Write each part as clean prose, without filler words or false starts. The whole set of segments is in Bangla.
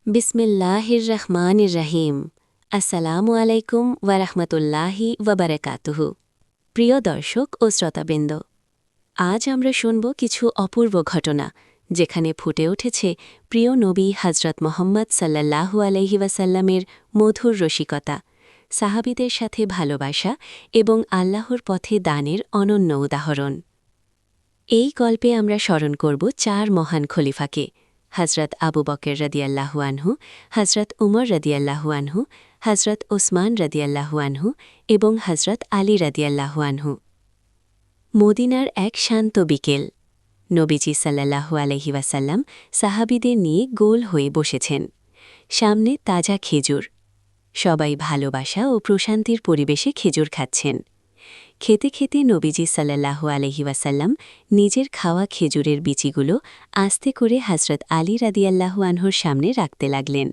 বিসমিল্লাহির রহমানির রহিম। আসসালামু আলাইকুম ওয়ারহমতুল্লাহি ওয়াবারাকাতুহু। প্রিয় দর্শক ও শ্রোতাবৃন্দ, আজ আমরা শুনব কিছু অপূর্ব ঘটনা যেখানে ফুটে উঠেছে প্রিয় নবী হজরত মোহাম্মদ সাল্লাল্লাহু আলাইহি ওয়াসাল্লামের মধুর রসিকতা, সাহাবীদের সাথে ভালোবাসা এবং আল্লাহর পথে দানের অনন্য উদাহরণ। এই গল্পে আমরা স্মরণ করব চার মহান খলিফাকে: হজরত আবু বকর রাদিয়াল্লাহু আনহু, হজরত উমর রাদিয়াল্লাহু আনহু, হজরত ওসমান রাদিয়াল্লাহু আনহু এবং হজরত আলী রাদিয়াল্লাহু আনহু। মদিনার এক শান্ত বিকেল। নবীজি সাল্লাল্লাহু আলাইহি ওয়াসাল্লাম সাহাবীদের নিয়ে গোল হয়ে বসেছেন। সামনে তাজা খেজুর। সবাই ভালোবাসা ও প্রশান্তির পরিবেশে খেজুর খাচ্ছেন। খেতে খেতে নবীজি সাল্লাল্লাহু আলাইহি ওয়াসাল্লাম নিজের খাওয়া খেজুরের বিচিগুলো আস্তে করে হজরত আলী রাদিয়াল্লাহু আনহুর সামনে রাখতে লাগলেন।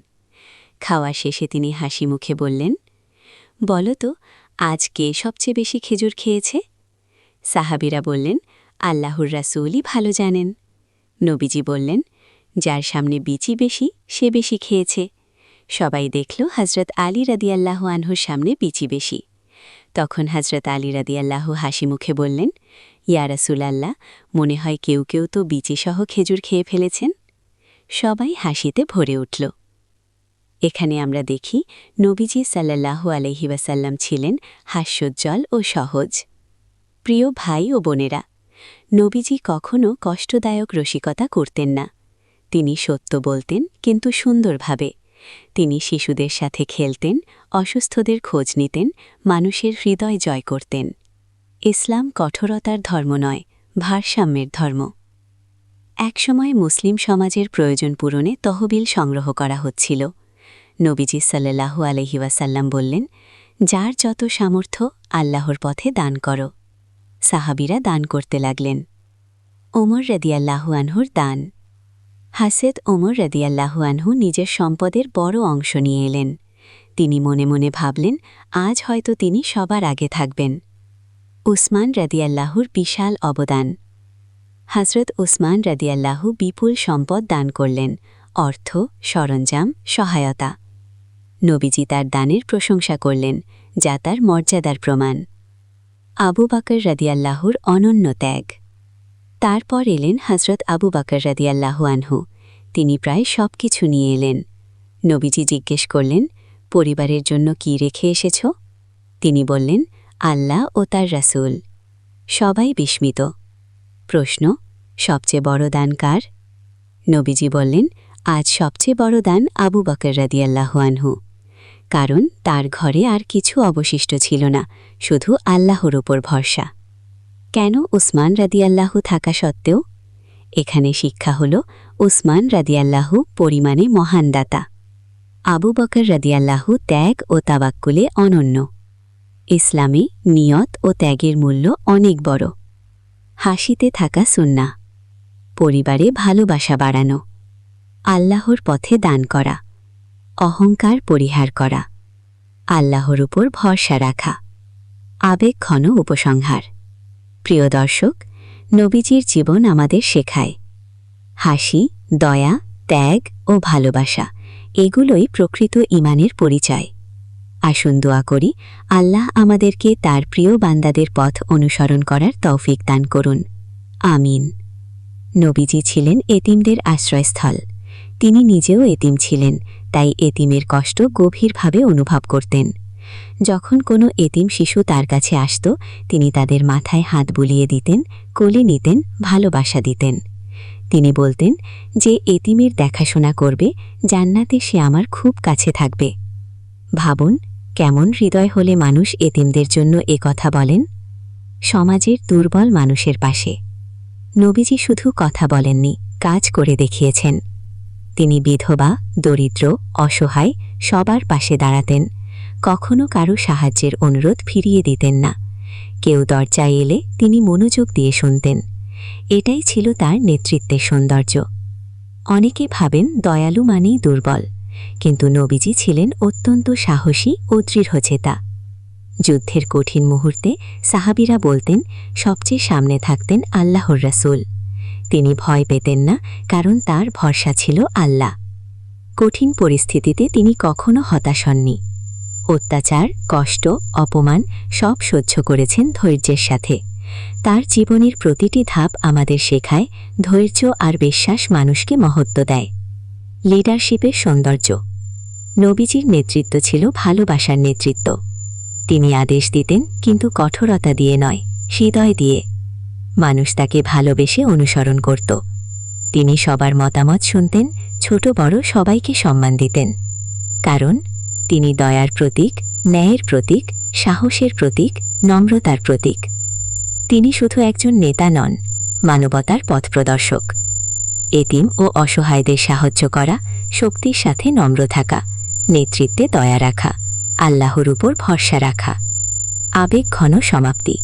খাওয়া শেষে তিনি হাসি মুখে বললেন, বলো তো, আজ কে সবচেয়ে বেশি খেজুর খেয়েছে? সাহাবীরা বললেন, আল্লাহর রাসূলই ভালো জানেন। নবীজি বললেন, যার সামনে বিচি বেশি সে বেশি খেয়েছে। সবাই দেখল হজরত আলী রাদিয়াল্লাহু আনহুর সামনে বিচি বেশি। তখন হজরত আলী রাদিয়াল্লাহু হাসি মুখে বললেন, ইয়া রাসূলাল্লাহ, মনে হয় কেউ কেউ তো বিচিসহ খেজুর খেয়ে ফেলেছেন। সবাই হাসিতে ভরে উঠল। এখানে আমরা দেখি নবীজি সাল্লাল্লাহু আলাইহি ওয়াসাল্লাম ছিলেন হাস্যোজ্জ্বল ও সহজ। প্রিয় ভাই ও বোনেরা, নবীজি কখনও কষ্টদায়ক রসিকতা করতেন না। তিনি সত্য বলতেন, কিন্তু সুন্দরভাবে। তিনি শিশুদের সাথে খেলতেন, অসুস্থদের খোঁজ নিতেন, মানুষের হৃদয় জয় করতেন। ইসলাম কঠোরতার ধর্ম নয়, ভারসাম্যের ধর্ম। একসময় মুসলিম সমাজের প্রয়োজন পূরণে তহবিল সংগ্রহ করা হচ্ছিল। নবীজি সাল্লাল্লাহু আলাইহি ওয়াসাল্লাম বললেন, যার যত সামর্থ্য আল্লাহর পথে দান করো। সাহাবীরা দান করতে লাগলেন। ওমর রাদিয়াল্লাহু আনহুর দান। হাসেদ ওমর রাদিয়াল্লাহু আনহু নিজের সম্পদের বড় অংশ নিয়ে এলেন। তিনি মনে মনে ভাবলেন, আজ হয়তো তিনি সবার আগে থাকবেন। উসমান রাদিয়াল্লাহুর বিশাল অবদান। হজরত উসমান রাদিয়াল্লাহু বিপুল সম্পদ দান করলেন, অর্থ, সরঞ্জাম, সহায়তা। নবীজি তার দানের প্রশংসা করলেন, যা তার মর্যাদার প্রমাণ। আবু বকর রাদিয়াল্লাহুর অনন্য ত্যাগ। তারপর এলেন হজরত আবু বকর রাদিয়াল্লাহু আনহু। তিনি প্রায় সব কিছু নিয়ে এলেন। নবীজি জিজ্ঞেস করলেন, পরিবারের জন্য কি রেখে এসেছ? তিনি বললেন, আল্লাহ ও তার রাসূল। সবাই বিস্মিত। প্রশ্ন, সবচেয়ে বড় দান কার? নবীজি বললেন, আজ সবচেয়ে বড় দান আবু বকর রাদিয়াল্লাহু আনহু। কারণ তার ঘরে আর কিছু অবশিষ্ট ছিল না, শুধু আল্লাহর উপর ভরসা। কেন উসমান রাদিয়াল্লাহু থাকা সত্ত্বেও? এখানে শিক্ষা হল, উসমান রাদিয়াল্লাহু পরিমাণে মহান দাতা। আবু বকর রাদিয়াল্লাহু ত্যাগ ও তাওয়াক্কুলে অনন্য। ইসলামে নিয়ত ও ত্যাগের মূল্য অনেক বড়। হাসিতে থাকা সুন্নাহ। পরিবারে ভালোবাসা বাড়ানো। আল্লাহর পথে দান করা। অহংকার পরিহার করা। আল্লাহর উপর ভরসা রাখা। আবেগঘন উপসংহার। প্রিয় দর্শক, নবীজির জীবন আমাদের শেখায়, হাসি, দয়া, ত্যাগ ও ভালোবাসা এগুলোই প্রকৃত ঈমানের পরিচয়। আসুন দোয়া করি, আল্লাহ আমাদেরকে তার প্রিয় বান্দাদের পথ অনুসরণ করার তৌফিক দান করুন। আমিন। নবীজি ছিলেন এতিমদের আশ্রয়স্থল। তিনি নিজেও এতিম ছিলেন, তাই এতিমের কষ্ট গভীরভাবে অনুভব করতেন। যখন কোনো এতিম শিশু তার কাছে আসত, তিনি তাদের মাথায় হাত বুলিয়ে দিতেন, কোলে নিতেন, ভালোবাসা দিতেন। তিনি বলতেন, যে এতিমের দেখাশোনা করবে, জান্নাতে সে আমার খুব কাছে থাকবে। ভাবুন, কেমন হৃদয় হলে মানুষ এতিমদের জন্য এ কথা বলেন। সমাজের দুর্বল মানুষের পাশে। নবীজি শুধু কথা বলেননি, কাজ করে দেখিয়েছেন। তিনি বিধবা, দরিদ্র, অসহায় সবার পাশে দাঁড়াতেন। কখনো কারো সাহায্যের অনুরোধ ফিরিয়ে দিতেন না। কেউ দরজায় এলে তিনি মনোযোগ দিয়ে শুনতেন। এটাই ছিল তার নেতৃত্বের সৌন্দর্য। অনেকে ভাবেন দয়ালু মানেই দুর্বল, কিন্তু নবীজি ছিলেন অত্যন্ত সাহসী ও দৃঢ়চেতা। যুদ্ধের কঠিন মুহূর্তে সাহাবীরা বলতেন, সবচেয়ে সামনে থাকতেন আল্লাহর রাসূল। তিনি ভয় পেতেন না, কারণ তার ভরসা ছিল আল্লাহ। কঠিন পরিস্থিতিতে তিনি কখনো হতাশ হননি। অত্যাচার, কষ্ট, অপমান সব সহ্য করেছেন ধৈর্যের সাথে। তার জীবনের প্রতিটি ধাপ আমাদের শেখায় ধৈর্য আর বিশ্বাস মানুষকে মহত্ব দেয়। লিডারশিপের সৌন্দর্য। নবীজির নেতৃত্ব ছিল ভালোবাসার নেতৃত্ব। তিনি আদেশ দিতেন, কিন্তু কঠোরতা দিয়ে নয়, হৃদয় দিয়ে। মানুষ তাকে ভালোবেসে অনুসরণ করত। তিনি সবার মতামত শুনতেন, ছোট বড় সবাইকে সম্মান দিতেন। কারণ তিনি দয়ার প্রতীক, ন্যায়ের প্রতীক, সাহসের প্রতীক, নম্রতার প্রতীক। তিনি শুধু একজন নেতা নন, মানবতার পথপ্রদর্শক। এতিম ও অসহায়দের সাহায্য করা, শক্তির সাথে নম্র থাকা, নেতৃত্বে দয়া রাখা, আল্লাহর উপর ভরসা রাখা। আবেগঘন সমাপ্তি।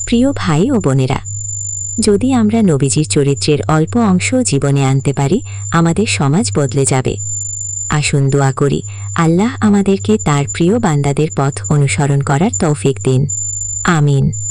প্রিয় ভাই ও বোনেরা, যদি আমরা নবীজির চরিত্রের অল্প অংশ জীবনে আনতে পারি, আমাদের সমাজ বদলে যাবে। আসুন দোয়া করি, আল্লাহ আমাদেরকে তার প্রিয় বান্দাদের পথ অনুসরণ করার তৌফিক দিন। আমিন।